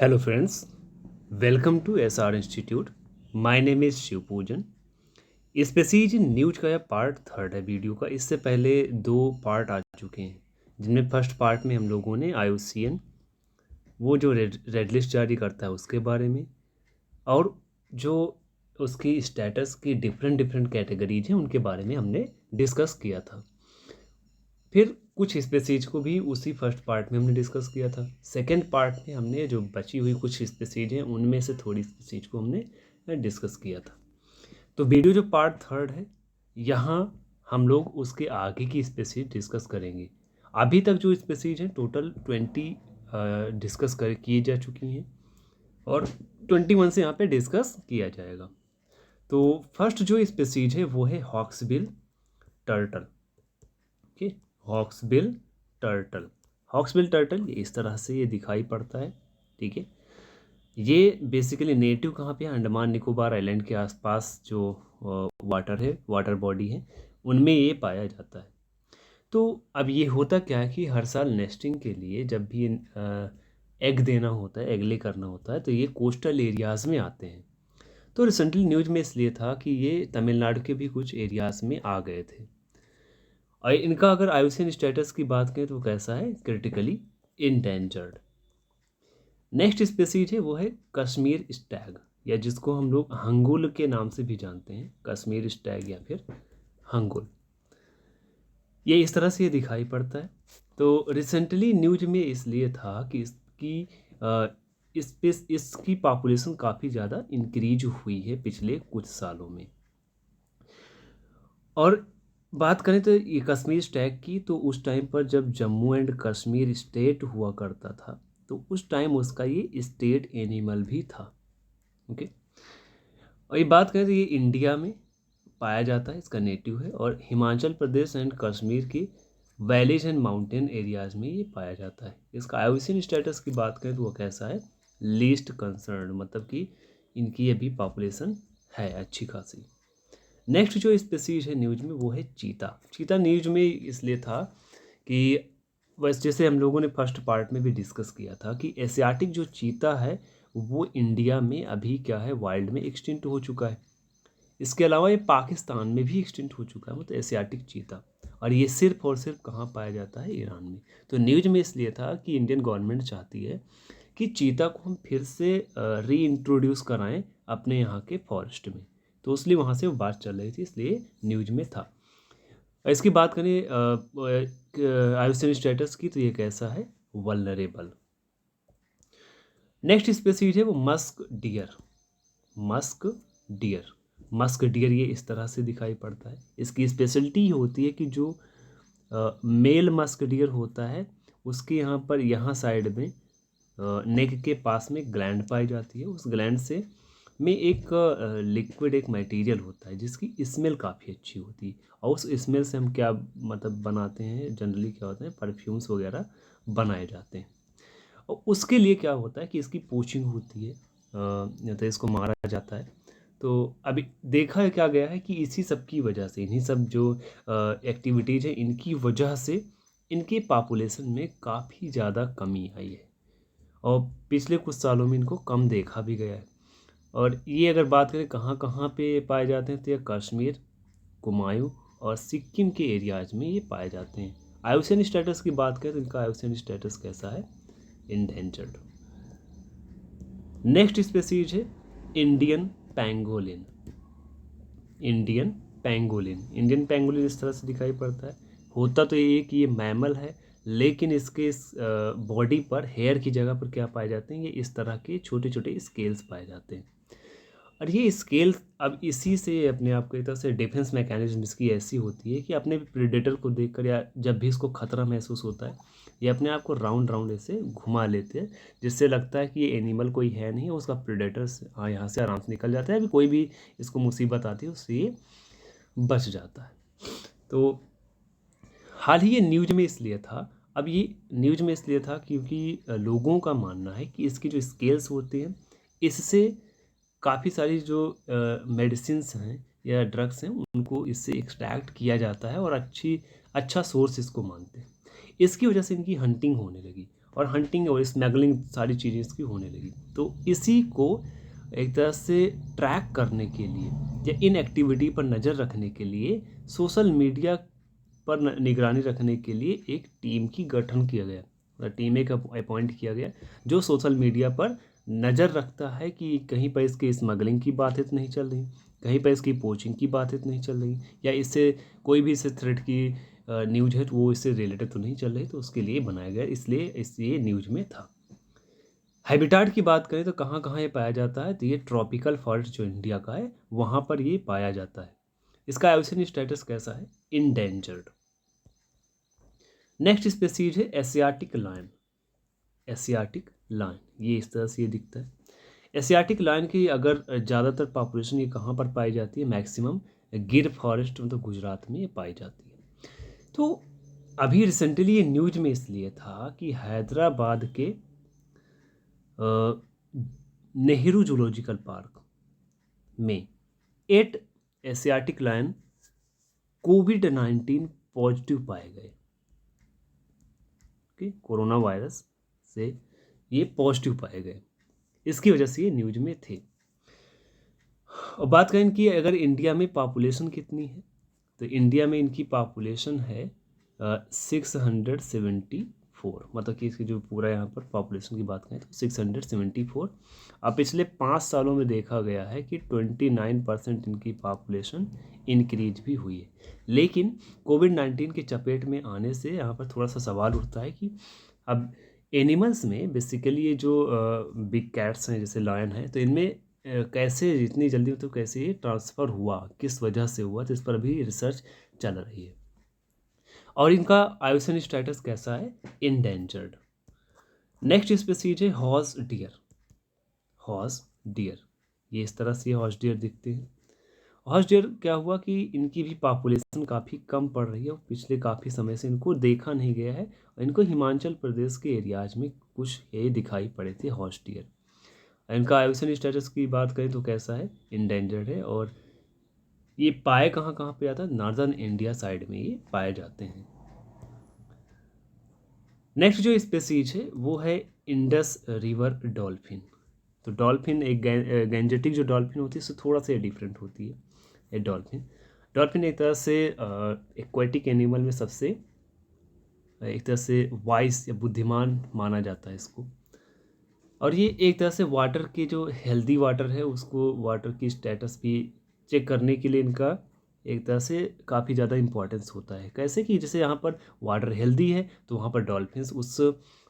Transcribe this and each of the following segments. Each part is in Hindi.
Hello friends, welcome to SR institute. My name is Shivpujan. Species news का यह पार्ट थर्ड है वीडियो का। इससे पहले दो पार्ट आ चुके हैं, जिनमें फर्स्ट पार्ट में हम लोगों ने IUCN वो जो रेड लिस्ट जारी करता है उसके बारे में, और जो उसकी स्टेटस की डिफरेंट डिफरेंट कैटेगरीज हैं उनके बारे में हमने डिस्कस किया था। फिर कुछ स्पेसीज को भी उसी फर्स्ट पार्ट में हमने डिस्कस किया था। सेकंड पार्ट में हमने जो बची हुई कुछ स्पेसीज हैं उनमें से थोड़ी स्पेसीज को हमने डिस्कस किया था। तो वीडियो जो पार्ट थर्ड है, यहाँ हम लोग उसके आगे की स्पेसीज डिस्कस करेंगे। अभी तक जो स्पेसीज हैं टोटल 20 डिस्कस कर किए जा चुकी हैं और 21 से यहाँ पे डिस्कस किया जाएगा। तो फर्स्ट जो स्पेसीज है वो है hawksbill turtle. Okay, hawksbill turtle. Hawksbill turtle इस तरह से ये दिखाई पड़ता है। ठीक है, ये बेसिकली नेटिव कहाँ पे है? अंडमान निकोबार आइलैंड के आसपास जो वाटर है, वाटर बॉडी है, उनमें ये पाया जाता है। तो अब ये होता क्या है कि हर साल नेस्टिंग के लिए जब भी एग देना होता है, एग ले करना होता है, तो ये कोस्टल एरियाज़ में आते हैं। तो रिसेंटली न्यूज में इसलिए था कि ये तमिलनाडु के भी कुछ एरियाज़ में आ गए थे। और इनका अगर IUCN स्टेटस की बात करें तो वो कैसा है? Critically endangered. नेक्स्ट स्पेसीज है वो है कश्मीर स्टैग, या जिसको हम लोग हंगुल के नाम से भी जानते हैं, कश्मीर स्टैग या फिर हंगुल। ये इस तरह से ये दिखाई पड़ता है। तो रिसेंटली न्यूज में इसलिए था कि इसकी पॉपुलेशन काफ़ी ज़्यादा इंक्रीज हुई है पिछले कुछ सालों में। और बात करें तो ये कश्मीर स्टैग की, तो उस टाइम पर जब जम्मू एंड कश्मीर स्टेट हुआ करता था तो उस टाइम उसका ये स्टेट एनिमल भी था। ओके, और ये बात करें तो ये इंडिया में पाया जाता है, इसका नेटिव है, और हिमाचल प्रदेश एंड कश्मीर की वैलीज एंड माउंटेन एरियाज में ये पाया जाता है। इसका IUCN स्टेटस की बात करें तो वो कैसा है? लीस्ट कंसर्न, मतलब कि इनकी अभी पॉपुलेशन है अच्छी खासी। नेक्स्ट जो स्पेसीज है न्यूज में वो है चीता। चीता न्यूज में इसलिए था कि बस जैसे हम लोगों ने फर्स्ट पार्ट में भी डिस्कस किया था कि एशियाटिक जो चीता है वो इंडिया में अभी क्या है, वाइल्ड में एक्सटिंक्ट हो चुका है। इसके अलावा ये पाकिस्तान में भी एक्सटिंक्ट हो चुका है, मतलब एशियाटिक चीता। और ये सिर्फ और सिर्फ कहाँ पाया जाता है? ईरान में। तो न्यूज में इसलिए था कि इंडियन गवर्नमेंट चाहती है कि चीता को हम फिर से री इंट्रोड्यूस कराएं अपने यहाँ के फॉरेस्ट में। तो इसलिए वहाँ से वो बात चल रही थी, इसलिए न्यूज में था। इसकी बात करें IUCN स्टेटस की, तो ये कैसा है? वल्नरेबल। नेक्स्ट स्पेसीज है वो musk deer. Musk deer. Musk deer ये इस तरह से दिखाई पड़ता है। इसकी स्पेशलिटी ये होती है कि जो मेल मस्क डियर होता है उसके यहाँ पर यहाँ साइड में नेक के पास में ग्लैंड पाई जाती है। उस ग्लैंड से में एक लिक्विड एक मटेरियल होता है जिसकी स्मेल काफ़ी अच्छी होती है, और उस स्मेल से हम क्या मतलब बनाते हैं, जनरली क्या होता है, परफ्यूम्स वगैरह बनाए जाते हैं। और उसके लिए क्या होता है कि इसकी पोचिंग होती है, या तो इसको मारा जाता है। तो अभी देखा क्या गया है कि इसी सब की वजह से, इन्हीं सब जो एक्टिविटीज़ हैं इनकी वजह से इनके पॉपुलेशन में काफ़ी ज़्यादा कमी आई है, और पिछले कुछ सालों में इनको कम देखा भी गया है। और ये अगर बात करें कहाँ कहाँ पे पाए जाते हैं, तो ये कश्मीर, कुमायूं और सिक्किम के एरियाज में ये पाए जाते हैं। IUCN स्टेटस की बात करें तो इनका IUCN स्टेटस कैसा है? इंडेंजर्ड। नेक्स्ट स्पेसीज है Indian pangolin. Indian pangolin. Indian pangolin इस तरह से दिखाई पड़ता है। होता तो ये कि ये मैमल है, लेकिन इसके इस बॉडी पर हेयर की जगह पर क्या पाए जाते हैं? ये इस तरह के छोटे छोटे स्केल्स पाए जाते हैं। और ये स्केल अब इसी से अपने आप को एक तरह से डिफेंस मैकेनिज्म इसकी ऐसी होती है कि अपने प्रेडेटर को देखकर या जब भी इसको खतरा महसूस होता है, ये अपने आप को राउंड राउंड ऐसे घुमा लेते हैं, जिससे लगता है कि ये एनिमल कोई है नहीं, उसका प्रेडेटर यहाँ से आराम से निकल जाता है। अभी कोई भी इसको मुसीबत आती है उससे ये बच जाता है। तो हाल ही ये न्यूज में इसलिए था, अब ये न्यूज में इसलिए था क्योंकि लोगों का मानना है कि इसकी जो स्केल्स होते हैं इससे काफ़ी सारी जो मेडिसिन्स हैं या ड्रग्स हैं उनको इससे एक्सट्रैक्ट किया जाता है, और अच्छा सोर्स इसको मानते हैं। इसकी वजह से इनकी हंटिंग होने लगी, और हंटिंग और स्मगलिंग सारी चीज़ें इसकी होने लगी। तो इसी को एक तरह से ट्रैक करने के लिए या इन एक्टिविटी पर नज़र रखने के लिए सोशल मीडिया पर निगरानी रखने के लिए एक टीम की गठन किया गया, टीम एक अपॉइंट किया गया जो सोशल मीडिया पर नज़र रखता है कि कहीं पर इसकी स्मगलिंग की बातें तो नहीं चल रही, कहीं पर इसकी पोचिंग की बातें तो नहीं चल रही, या इससे कोई भी इससे थ्रेट की न्यूज है तो वो इससे रिलेटेड तो नहीं चल रही। तो उसके लिए बनाया गया, इसलिए न्यूज में था। हैबिटाट की बात करें तो कहाँ कहाँ ये पाया जाता है, तो ये ट्रॉपिकल फॉरेस्ट जो इंडिया का है वहाँ पर ये पाया जाता है। इसका आइयूसीएन स्टेटस कैसा है, इंडेंजर्ड। नेक्स्ट स्पेसीज है एशियाटिक लायन। एशियाटिक लायन ये इस तरह से ये दिखता है। एशियाटिक लायन की अगर ज़्यादातर पॉपुलेशन ये कहाँ पर पाई जाती है, मैक्सिमम गिर फॉरेस्ट मतलब गुजरात में ये पाई जाती है। तो अभी रिसेंटली ये न्यूज में इसलिए था कि हैदराबाद के नेहरू जूलॉजिकल पार्क में 8 एशियाटिक लायन कोविड-19 पॉजिटिव पाए गए कि कोरोना वायरस से ये पॉजिटिव पाए गए, इसकी वजह से ये न्यूज में थे। और बात करें कि अगर इंडिया में पॉपुलेशन कितनी है, तो इंडिया में इनकी पॉपुलेशन है 674, मतलब कि इसकी जो पूरा यहाँ पर पॉपुलेशन की बात करें तो 674। अब पिछले 5 सालों में देखा गया है कि 29% इनकी पॉपुलेशन इंक्रीज भी हुई है। लेकिन कोविड-19 की चपेट में आने से यहाँ पर थोड़ा सा सवाल उठता है कि अब एनिमल्स में बेसिकली ये जो बिग कैट्स हैं जैसे लायन है, तो इनमें कैसे इतनी जल्दी मतलब कैसे ये ट्रांसफ़र हुआ, किस वजह से हुआ, तो इस पर अभी रिसर्च चल रही है। और इनका आइयूसीएन स्टेटस कैसा है, इंडेंजर्ड। नेक्स्ट स्पीसीज है हॉर्स डियर। हॉर्स डियर ये इस तरह से हॉर्स डियर दिखते हैं। हॉर्स डियर क्या हुआ कि इनकी भी पॉपुलेशन काफ़ी कम पड़ रही है और पिछले काफ़ी समय से इनको देखा नहीं गया है, और इनको हिमाचल प्रदेश के एरियाज में कुछ ये दिखाई पड़े थे हॉर्स डियर। इनका आइयूसीएन स्टेटस की बात करें तो कैसा है, इंडेंजर्ड है। और ये पाए कहाँ कहाँ पे आता है, नॉर्दर्न इंडिया साइड में ये पाए जाते हैं। नेक्स्ट जो स्पेसीज है वो है इंडस रिवर डॉल्फिन। तो डॉल्फिन एक गैंजेटिक जो डॉल्फिन होती है उससे थोड़ा सा डिफरेंट होती है ये डॉल्फिन। डॉल्फिन एक तरह से एक्वेटिक एनिमल में सबसे एक तरह से वाइस या बुद्धिमान माना जाता है इसको। और ये एक तरह से वाटर की जो हेल्दी वाटर है उसको वाटर की स्टेटस भी चेक करने के लिए इनका एक तरह से काफ़ी ज़्यादा इम्पोर्टेंस होता है। कैसे कि जैसे यहाँ पर वाटर हेल्दी है तो वहाँ पर डॉल्फिन्स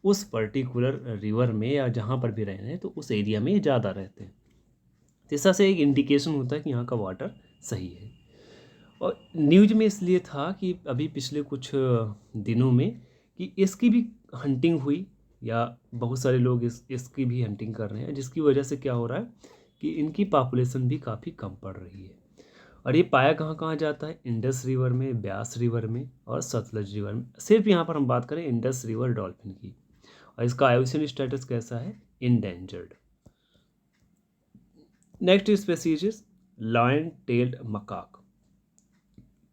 उस पर्टिकुलर रिवर में या जहाँ पर भी रह रहे हैं तो उस एरिया में ज़्यादा रहते हैं। तो इस तरह से एक इंडिकेशन होता है कि यहाँ का वाटर सही है। और न्यूज में इसलिए था कि अभी पिछले कुछ दिनों में कि इसकी भी हंटिंग हुई, या बहुत सारे लोग इसकी भी हंटिंग कर रहे हैं, जिसकी वजह से क्या हो रहा है कि इनकी पॉपुलेशन भी काफ़ी कम पड़ रही है। और ये पाया कहाँ कहाँ जाता है, इंडस रिवर में, ब्यास रिवर में और सतलज रिवर में। सिर्फ यहाँ पर हम बात करें इंडस रिवर डॉल्फिन की, और इसका आइयूसीएन स्टेटस कैसा है, endangered. Next species is lion tailed macaque.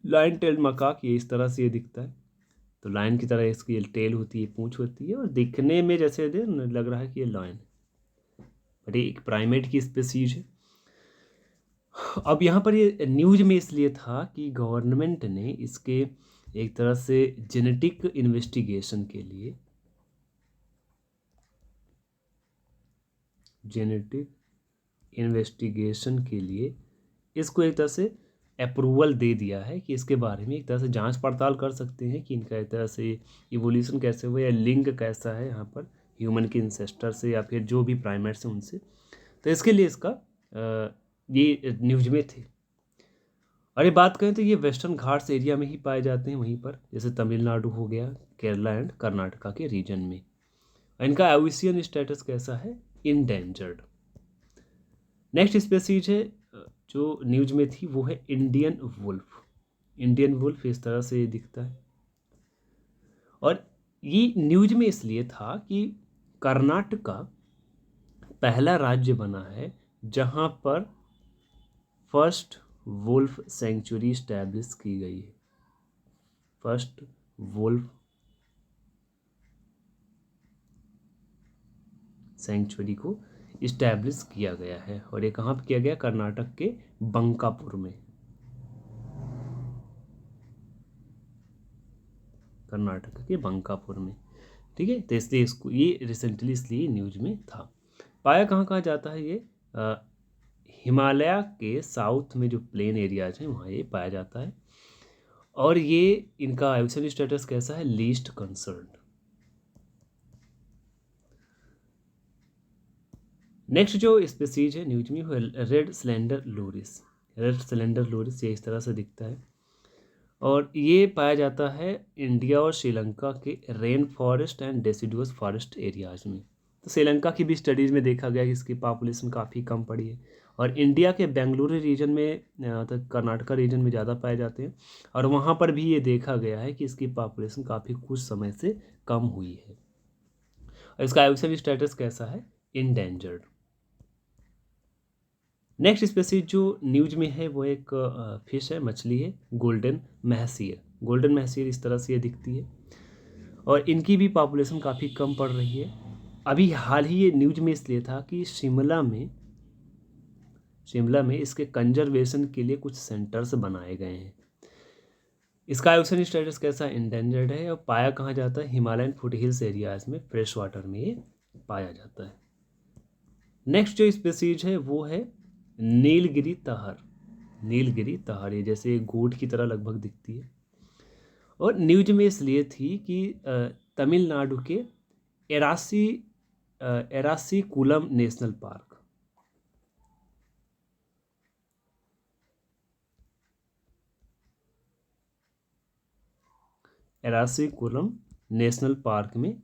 Lion tailed macaque ये इस तरह से ये दिखता है। तो लायन की तरह इसकी टेल होती है, पूंछ होती है, और दिखने में जैसे लग रहा है कि ये लायन है, बट ये एक प्राइमेट की स्पेसीज है। अब यहाँ पर ये न्यूज में इसलिए था कि गवर्नमेंट ने इसके एक तरह से जेनेटिक इन्वेस्टिगेशन के लिए इसको एक तरह से अप्रूवल दे दिया है कि इसके बारे में एक तरह से जांच पड़ताल कर सकते हैं कि इनका एक तरह से इवोल्यूशन कैसे हुआ या लिंक कैसा है यहाँ पर ह्यूमन के इंसेस्टर से या फिर जो भी प्राइमेट्स हैं उनसे। तो इसके लिए इसका ये न्यूज में थे। और ये बात करें तो ये वेस्टर्न घाट्स एरिया में ही पाए जाते हैं, वहीं पर जैसे तमिलनाडु हो गया, केरला एंड कर्नाटका के रीजन में। इनका आइयूसीएन स्टेटस कैसा है, इंडेंजर्ड। नेक्स्ट स्पेसीज है जो न्यूज में थी वो है इंडियन वुल्फ। इंडियन वुल्फ इस तरह से दिखता है। और ये न्यूज में इसलिए था कि कर्नाटका पहला राज्य बना है जहां पर फर्स्ट वुल्फ सेंचुरी स्टैब्लिश की गई है। फर्स्ट वुल्फ सेंचुरी को इस्टेब्लिश किया गया है। और ये कहाँ पर किया गया? कर्नाटक के बंकापुर में, कर्नाटक के बंकापुर में। ठीक है, तो इसलिए इसको ये रिसेंटली इसलिए न्यूज में था। पाया कहाँ कहाँ जाता है ये? हिमालय के साउथ में जो प्लेन एरियाज हैं वहाँ ये पाया जाता है। और ये इनका आइसोलेशन स्टेटस कैसा है? Least concern. नेक्स्ट जो स्पीसीज है न्यूज में वो red slender loris. Red slender loris ये इस तरह से दिखता है और ये पाया जाता है इंडिया और श्रीलंका के rain forest and deciduous forest areas में। तो श्रीलंका की भी स्टडीज़ में देखा गया कि इसकी पॉपुलेशन काफ़ी कम पड़ी है। और इंडिया के बेंगलुरु रीजन में तो कर्नाटका रीजन में ज़्यादा पाए जाते हैं। और वहाँ पर भी ये देखा गया है कि इसकी पॉपुलेशन काफ़ी कुछ समय से कम हुई है। और इसका आइसोलेशन स्टेटस कैसा है? इंडेंजर्ड। नेक्स्ट स्पीसीज जो न्यूज में है वो एक फिश है, मछली है, गोल्डन महसीर। गोल्डन महसीर इस तरह से ये दिखती है और इनकी भी पॉपुलेशन काफ़ी कम पड़ रही है। अभी हाल ही ये न्यूज में इसलिए था कि शिमला में इसके कंजर्वेशन के लिए कुछ सेंटर्स बनाए गए हैं। इसका आइसोलेशन स्टेटस कैसा? इंडेंजर्ड है। और पाया कहाँ जाता है? हिमालयन फुटहिल्स एरियाज में, फ्रेश वाटर में ये पाया जाता है। नेक्स्ट जो स्पीसीज है वो है नीलगिरी तहर। नीलगिरी तहर ये जैसे गोट की तरह लगभग दिखती है और न्यूज में इसलिए थी कि तमिलनाडु के एरासीकुलम नेशनल पार्क, एरासीकुलम नेशनल पार्क में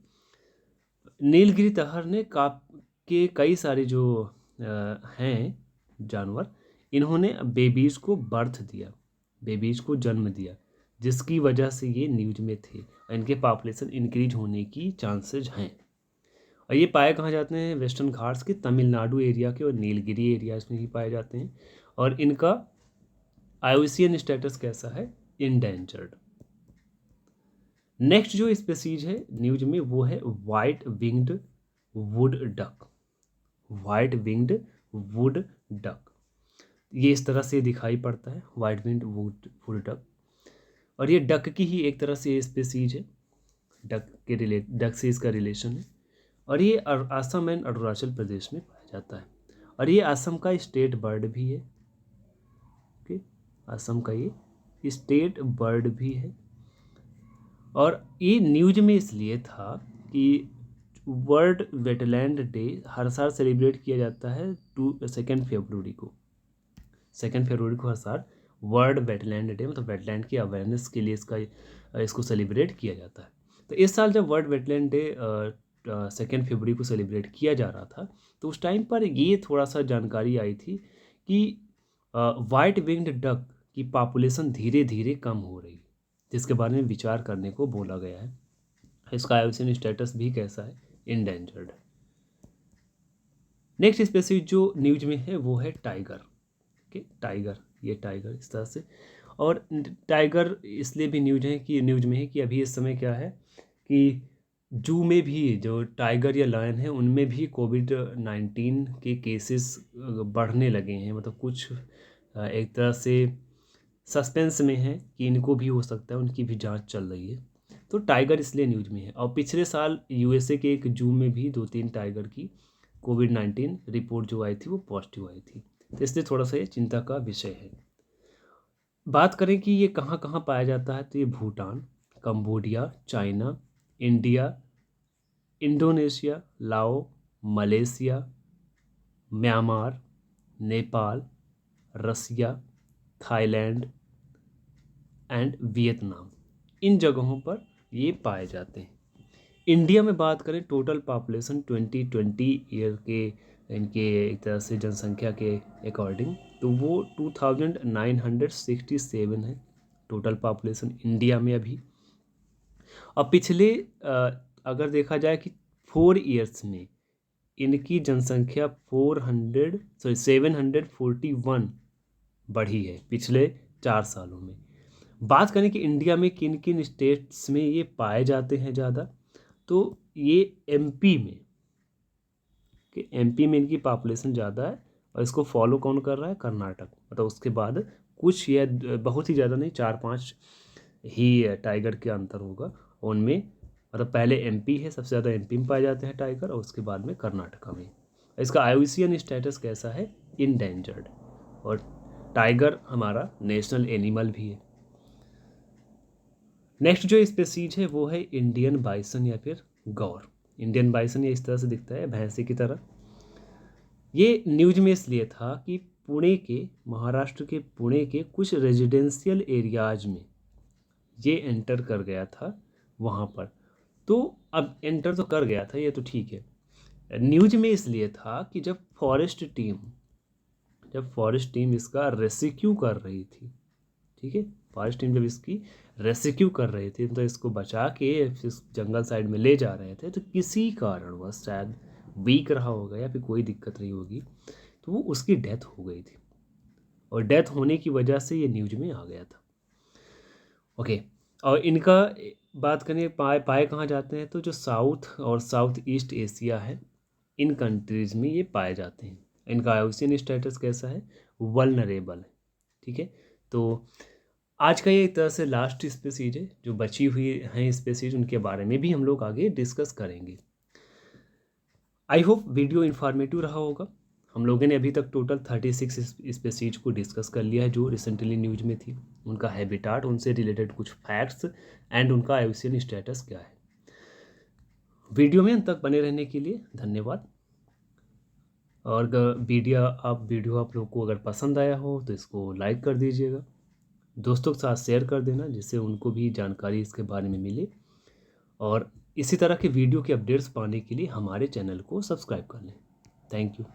नीलगिरी तहर ने के कई सारे जो हैं जानवर, इन्होंने बेबीज़ को बर्थ दिया, बेबीज़ को जन्म दिया, जिसकी वजह से ये न्यूज में थे। इनके पॉपुलेशन इंक्रीज होने की चांसेज हैं। और ये पाए कहाँ जाते हैं? वेस्टर्न घाट्स के तमिलनाडु एरिया के और नीलगिरी एरियाज में ही पाए जाते हैं। और इनका आईयूसीएन स्टेटस कैसा है? इंडेंजर्ड। नेक्स्ट जो स्पीसीज है न्यूज में वो है white winged wood duck. White winged wood duck ये इस तरह से दिखाई पड़ता है, वाइट विंग्ड वुड डक। और ये डक की ही एक तरह से स्पीसीज है, डक से इसका रिलेशन है। और ये असम एंड अरुणाचल प्रदेश में पाया जाता है। और ये असम का स्टेट बर्ड भी है। ओके, असम का ये स्टेट बर्ड भी है। और ये न्यूज में इसलिए था कि वर्ल्ड वेटलैंड डे हर साल सेलिब्रेट किया जाता है 2 फरवरी को। 2 फरवरी को हर साल वर्ल्ड वेटलैंड डे, मतलब वेटलैंड की अवेयरनेस के लिए इसको सेलिब्रेट किया जाता है। तो इस साल जब वर्ल्ड वेटलैंड डे 2 फरवरी को सेलिब्रेट किया जा रहा था तो उस टाइम पर ये थोड़ा सा जानकारी आई थी कि वाइट विंग्ड डक की पॉपुलेशन धीरे धीरे कम हो रही है, जिसके बारे में विचार करने को बोला गया है। इसका आईयूसीएन स्टेटस भी कैसा है? इंडेंजर्ड। नेक्स्ट स्पीसीज जो न्यूज में है वो है टाइगर। ओके, टाइगर, ये टाइगर इस तरह से। और टाइगर इसलिए भी न्यूज में है कि अभी इस समय क्या है कि जू में भी जो टाइगर या लायन है उनमें भी कोविड-19 के केसेस बढ़ने लगे हैं। मतलब कुछ एक तरह से सस्पेंस में है कि इनको भी हो सकता है, उनकी भी जांच चल रही है। तो टाइगर इसलिए न्यूज में है। और पिछले साल यूएसए के एक जू में भी 2-3 टाइगर की कोविड-19 रिपोर्ट जो आई थी वो पॉजिटिव आई थी। तो इसलिए थोड़ा सा ये चिंता का विषय है। बात करें कि ये कहाँ कहाँ पाया जाता है तो ये Bhutan, Cambodia, China, India, Indonesia, Lao, Malaysia, Myanmar, Nepal, Russia, Thailand and Vietnam, इन जगहों पर ये पाए जाते हैं। इंडिया में बात करें टोटल पॉपुलेशन 2020 ईयर के इनके एक तरह से जनसंख्या के अकॉर्डिंग तो वो 2967 है टोटल पॉपुलेशन इंडिया में अभी। और पिछले अगर देखा जाए कि 4 ईयर्स में इनकी जनसंख्या 741 बढ़ी है पिछले 4 सालों में। बात करें कि इंडिया में किन किन स्टेट्स में ये पाए जाते हैं ज़्यादा, तो ये एमपी में कि एमपी में इनकी पॉपुलेशन ज़्यादा है और इसको फॉलो कौन कर रहा है, कर्नाटक। मतलब उसके बाद कुछ या बहुत ही ज़्यादा नहीं, 4-5 ही टाइगर के अंतर होगा उनमें। मतलब पहले एमपी है, सबसे ज़्यादा एमपी में पाए जाते हैं टाइगर, और उसके बाद में कर्नाटका में। इसका आईयूसीएन स्टेटस कैसा है, इंडेंजर्ड। और टाइगर हमारा नेशनल एनिमल भी है। नेक्स्ट जो स्पेसीज है वो है इंडियन बाइसन या फिर गौर। इंडियन बाइसन ये इस तरह से दिखता है, भैंसे की तरह। ये न्यूज में इसलिए था कि पुणे के, महाराष्ट्र के पुणे के कुछ रेजिडेंशियल एरियाज में ये एंटर कर गया था वहाँ पर। तो अब एंटर तो कर गया था, ये तो ठीक है। न्यूज में इसलिए था कि जब फॉरेस्ट टीम इसका रेस्क्यू कर रही थी, ठीक है, फॉरेस्ट टीम जब इसकी रेस्क्यू कर रही थी, तो इसको बचा के इस जंगल साइड में ले जा रहे थे, तो किसी कारणवश शायद वीक रहा होगा या फिर कोई दिक्कत रही होगी, तो वो उसकी डेथ हो गई थी। और डेथ होने की वजह से ये न्यूज में आ गया था। ओके, और इनका बात करें पाए कहाँ जाते हैं, तो जो साउथ और साउथ ईस्ट एशिया है, इन कंट्रीज़ में ये पाए जाते हैं। इनका आईयूसीएन स्टेटस कैसा है, वल्नरेबल है। ठीक है, तो आज का ये एक तरह से लास्ट स्पेसीज है। जो बची हुई हैं स्पेसीज, उनके बारे में भी हम लोग आगे डिस्कस करेंगे। आई होप वीडियो इन्फॉर्मेटिव रहा होगा। हम लोगों ने अभी तक टोटल 36 स्पेसीज को डिस्कस कर लिया है जो रिसेंटली न्यूज में थी, उनका हैबिटाट, उनसे रिलेटेड कुछ फैक्ट्स एंड उनका आईयूसीएन स्टेटस क्या है। वीडियो में अंत तक बने रहने के लिए धन्यवाद। और वीडियो आप लोग को अगर पसंद आया हो तो इसको लाइक कर दीजिएगा, दोस्तों के साथ शेयर कर देना, जिससे उनको भी जानकारी इसके बारे में मिले। और इसी तरह के वीडियो के अपडेट्स पाने के लिए हमारे चैनल को सब्सक्राइब कर लें। Thank you.